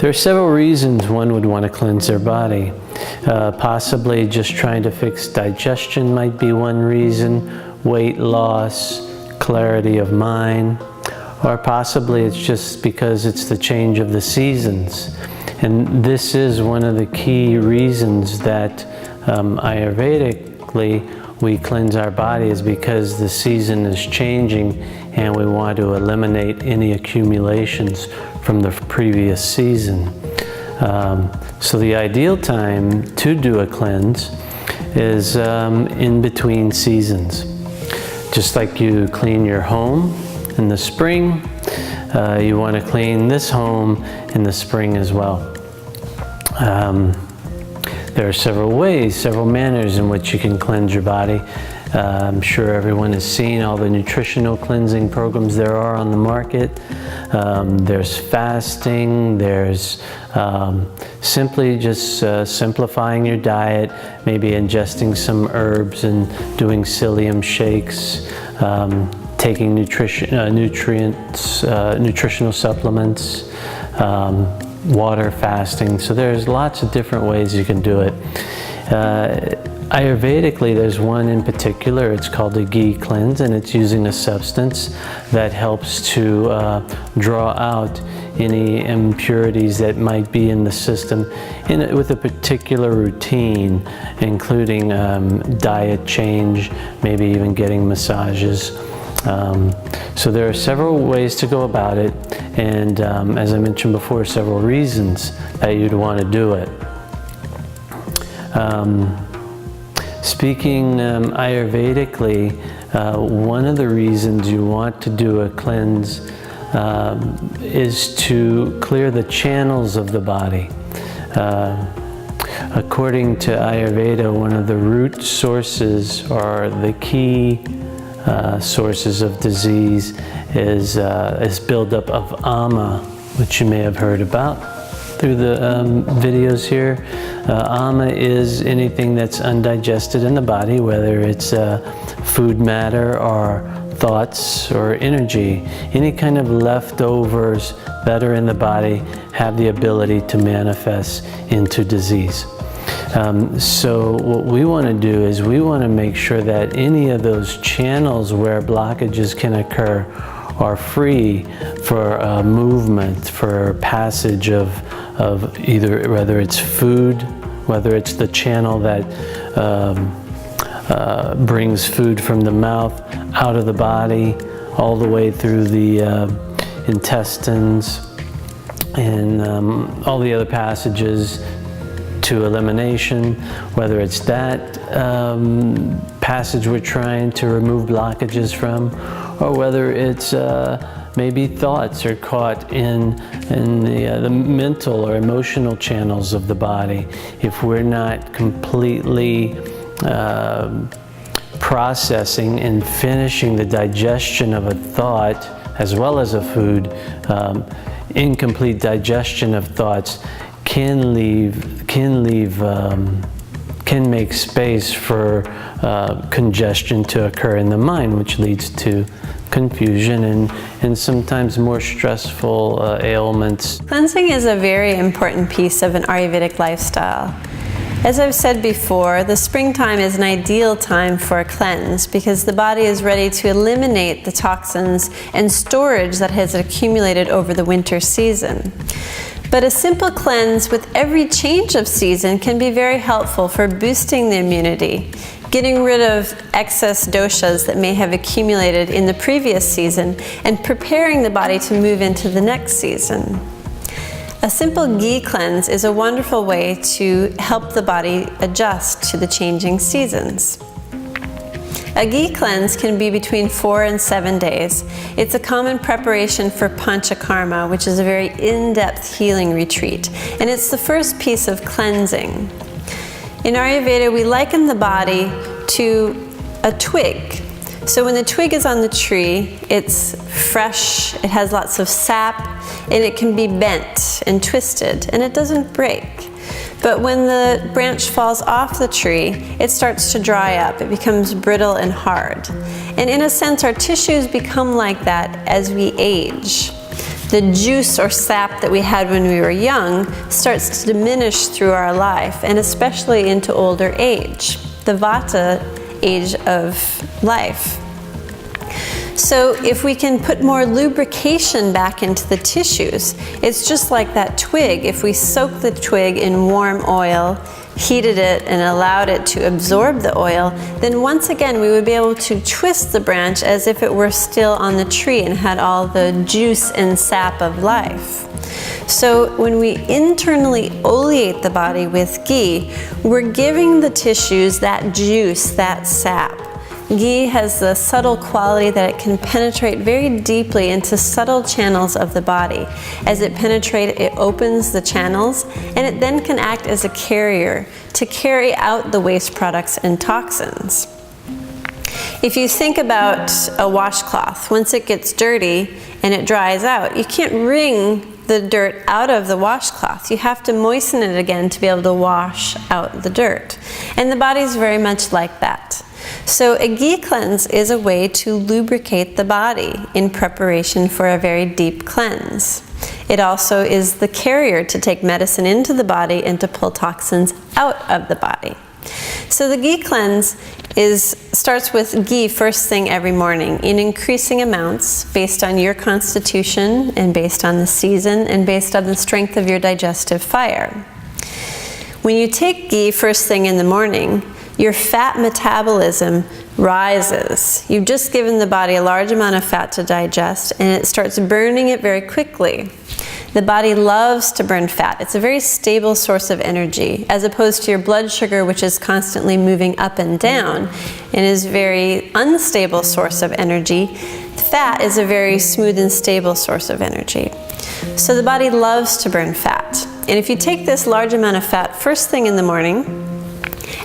There are several reasons one would want to cleanse their body. Possibly just trying to fix digestion might be one reason, weight loss, clarity of mind, or possibly it's just because it's the change of the seasons. And this is one of the key reasons that Ayurvedically we cleanse our body, is because the season is changing and we want to eliminate any accumulations from the previous season. So the ideal time to do a cleanse is in between seasons. Just like you clean your home in the spring, you want to clean this home in the spring as well. There are several ways, several manners in which you can cleanse your body. I'm sure everyone has seen all the nutritional cleansing programs there are on the market. There's fasting, there's simply just simplifying your diet, maybe ingesting some herbs and doing psyllium shakes, taking nutritional supplements, water fasting. So there's lots of different ways you can do it. Ayurvedically, there's one in particular. It's called a ghee cleanse, and it's using a substance that helps to draw out any impurities that might be in the system with a particular routine, including diet change, maybe even getting massages. So there are several ways to go about it, and as I mentioned before, several reasons that you'd want to do it. Speaking Ayurvedically, one of the reasons you want to do a cleanse is to clear the channels of the body. According to Ayurveda, one of the root sources, or the key sources of disease, is buildup of ama, which you may have heard about through the videos here. Ama is anything that's undigested in the body, whether it's food matter or thoughts or energy. Any kind of leftovers that are in the body have the ability to manifest into disease. So what we want to do is we want to make sure that any of those channels where blockages can occur are free for movement, for passage of either, whether it's food, whether it's the channel that brings food from the mouth out of the body, all the way through the intestines, and all the other passages to elimination, whether it's that passage we're trying to remove blockages from, or whether it's maybe thoughts are caught in the mental or emotional channels of the body. If we're not completely processing and finishing the digestion of a thought as well as a food, incomplete digestion of thoughts can make space for congestion to occur in the mind, which leads to confusion and sometimes more stressful ailments. Cleansing is a very important piece of an Ayurvedic lifestyle. As I've said before, the springtime is an ideal time for a cleanse because the body is ready to eliminate the toxins and storage that has accumulated over the winter season. But a simple cleanse with every change of season can be very helpful for boosting the immunity, getting rid of excess doshas that may have accumulated in the previous season, and preparing the body to move into the next season. A simple ghee cleanse is a wonderful way to help the body adjust to the changing seasons. A ghee cleanse can be between 4 and 7 days. It's a common preparation for Panchakarma, which is a very in-depth healing retreat, and it's the first piece of cleansing. In Ayurveda, we liken the body to a twig. So when the twig is on the tree, it's fresh, it has lots of sap, and it can be bent and twisted, and it doesn't break. But when the branch falls off the tree, it starts to dry up. It becomes brittle and hard. And in a sense, our tissues become like that as we age. the juice or sap that we had when we were young starts to diminish through our life, and especially into older age, the Vata age of life. So if we can put more lubrication back into the tissues, it's just like that twig. If we soak the twig in warm oil, heated it, and allowed it to absorb the oil, then once again we would be able to twist the branch as if it were still on the tree and had all the juice and sap of life. So when we internally oleate the body with ghee, we're giving the tissues that juice, that sap. Ghee has the subtle quality that it can penetrate very deeply into subtle channels of the body. As it penetrates, it opens the channels, and it then can act as a carrier to carry out the waste products and toxins. If you think about a washcloth, once it gets dirty and it dries out, you can't wring the dirt out of the washcloth. You have to moisten it again to be able to wash out the dirt. And the body's very much like that. So a ghee cleanse is a way to lubricate the body in preparation for a very deep cleanse. It also is the carrier to take medicine into the body and to pull toxins out of the body. So the ghee cleanse starts with ghee first thing every morning in increasing amounts based on your constitution and based on the season and based on the strength of your digestive fire. When you take ghee first thing in the morning, your fat metabolism rises. You've just given the body a large amount of fat to digest, and it starts burning it very quickly. The body loves to burn fat. It's a very stable source of energy, as opposed to your blood sugar, which is constantly moving up and down and is a very unstable source of energy. Fat is a very smooth and stable source of energy. So the body loves to burn fat. And if you take this large amount of fat first thing in the morning,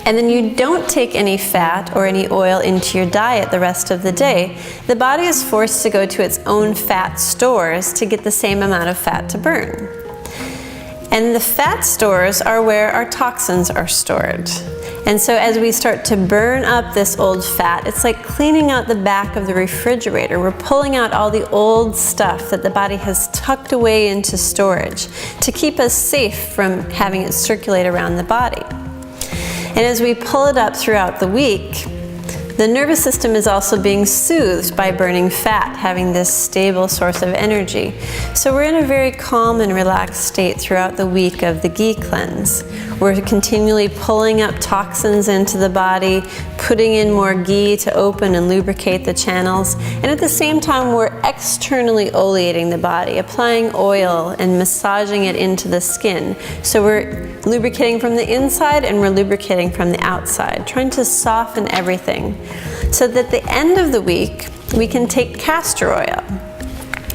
and then you don't take any fat or any oil into your diet the rest of the day, the body is forced to go to its own fat stores to get the same amount of fat to burn. And the fat stores are where our toxins are stored. And so as we start to burn up this old fat, it's like cleaning out the back of the refrigerator. We're pulling out all the old stuff that the body has tucked away into storage to keep us safe from having it circulate around the body. And as we pull it up throughout the week, the nervous system is also being soothed by burning fat, having this stable source of energy. So we're in a very calm and relaxed state throughout the week of the ghee cleanse. We're continually pulling up toxins into the body, putting in more ghee to open and lubricate the channels, and at the same time we're externally oleating the body, applying oil and massaging it into the skin. So we're lubricating from the inside and we're lubricating from the outside, trying to soften everything so that at the end of the week we can take castor oil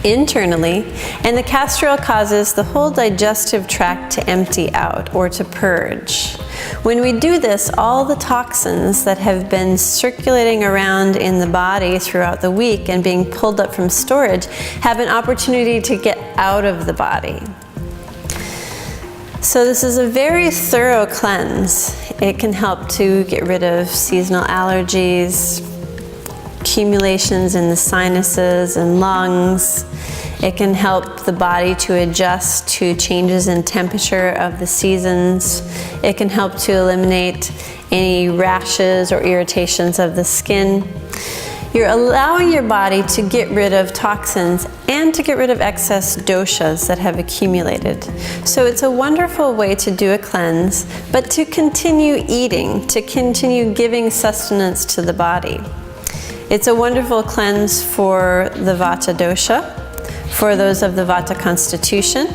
internally, and the castor oil causes the whole digestive tract to empty out or to purge. When we do this, all the toxins that have been circulating around in the body throughout the week and being pulled up from storage have an opportunity to get out of the body. So this is a very thorough cleanse. It can help to get rid of seasonal allergies, accumulations in the sinuses and lungs. It can help the body to adjust to changes in temperature of the seasons. It can help to eliminate any rashes or irritations of the skin. You're allowing your body to get rid of toxins and to get rid of excess doshas that have accumulated. So it's a wonderful way to do a cleanse, but to continue eating, to continue giving sustenance to the body. It's a wonderful cleanse for the Vata dosha, for those of the Vata constitution,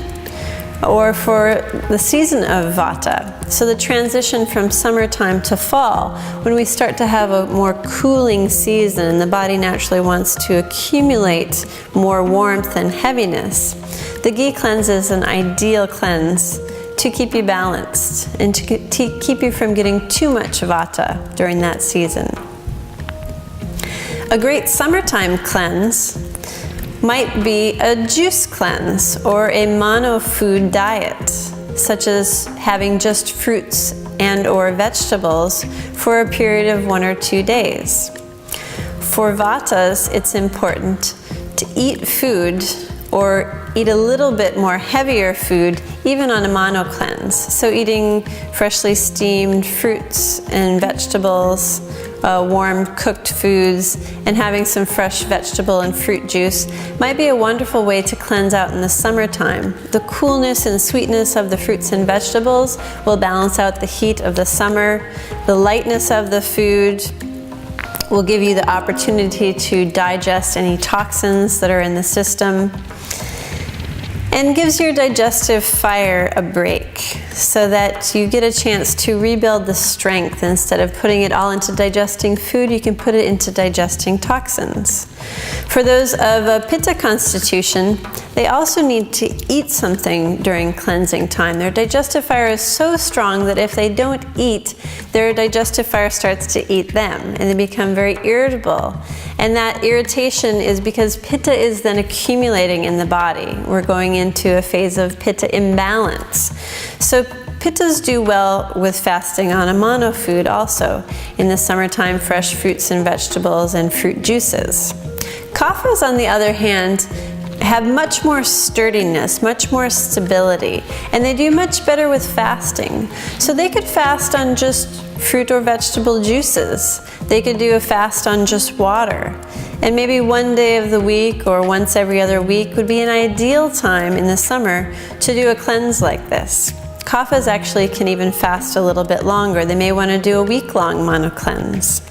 or for the season of Vata. So the transition from summertime to fall, when we start to have a more cooling season and the body naturally wants to accumulate more warmth and heaviness, the ghee cleanse is an ideal cleanse to keep you balanced and to keep you from getting too much Vata during that season. A great summertime cleanse might be a juice cleanse or a mono-food diet, such as having just fruits and or vegetables for a period of 1 or 2 days. For Vatas, it's important to eat food or eat a little bit more heavier food, even on a mono cleanse. So eating freshly steamed fruits and vegetables, warm cooked foods, and having some fresh vegetable and fruit juice might be a wonderful way to cleanse out in the summertime. The coolness and sweetness of the fruits and vegetables will balance out the heat of the summer. The lightness of the food will give you the opportunity to digest any toxins that are in the system, and gives your digestive fire a break so that you get a chance to rebuild the strength. Instead of putting it all into digesting food, you can put it into digesting toxins. For those of a Pitta constitution, they also need to eat something during cleansing time. Their digestive fire is so strong that if they don't eat, their digestive fire starts to eat them, and they become very irritable. And that irritation is because Pitta is then accumulating in the body. We're going into a phase of Pitta imbalance. So Pittas do well with fasting on a mono food also. In the summertime, fresh fruits and vegetables and fruit juices. Kaphas, on the other hand, have much more sturdiness, much more stability, and they do much better with fasting. So they could fast on just fruit or vegetable juices. They could do a fast on just water. And maybe one day of the week or once every other week would be an ideal time in the summer to do a cleanse like this. Kaphas actually can even fast a little bit longer. They may want to do a week-long mono cleanse.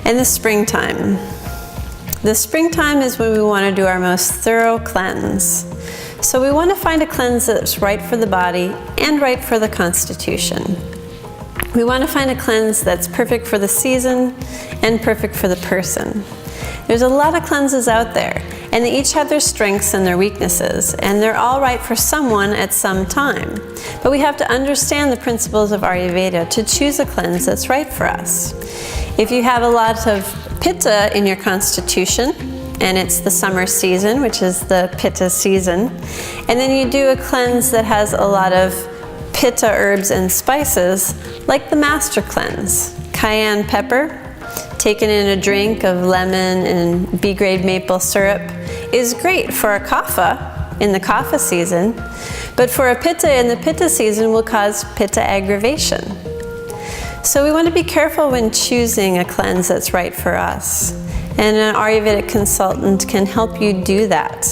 And the springtime. The springtime is when we want to do our most thorough cleanse. So we want to find a cleanse that's right for the body and right for the constitution. We want to find a cleanse that's perfect for the season and perfect for the person. There's a lot of cleanses out there, and they each have their strengths and their weaknesses, and they're all right for someone at some time. But we have to understand the principles of Ayurveda to choose a cleanse that's right for us. If you have a lot of Pitta in your constitution, and it's the summer season, which is the Pitta season, and then you do a cleanse that has a lot of Pitta herbs and spices, like the Master Cleanse. Cayenne pepper, taken in a drink of lemon and B-grade maple syrup, is great for a Kapha in the Kapha season, but for a Pitta in the Pitta season will cause Pitta aggravation. So we want to be careful when choosing a cleanse that's right for us. And an Ayurvedic consultant can help you do that.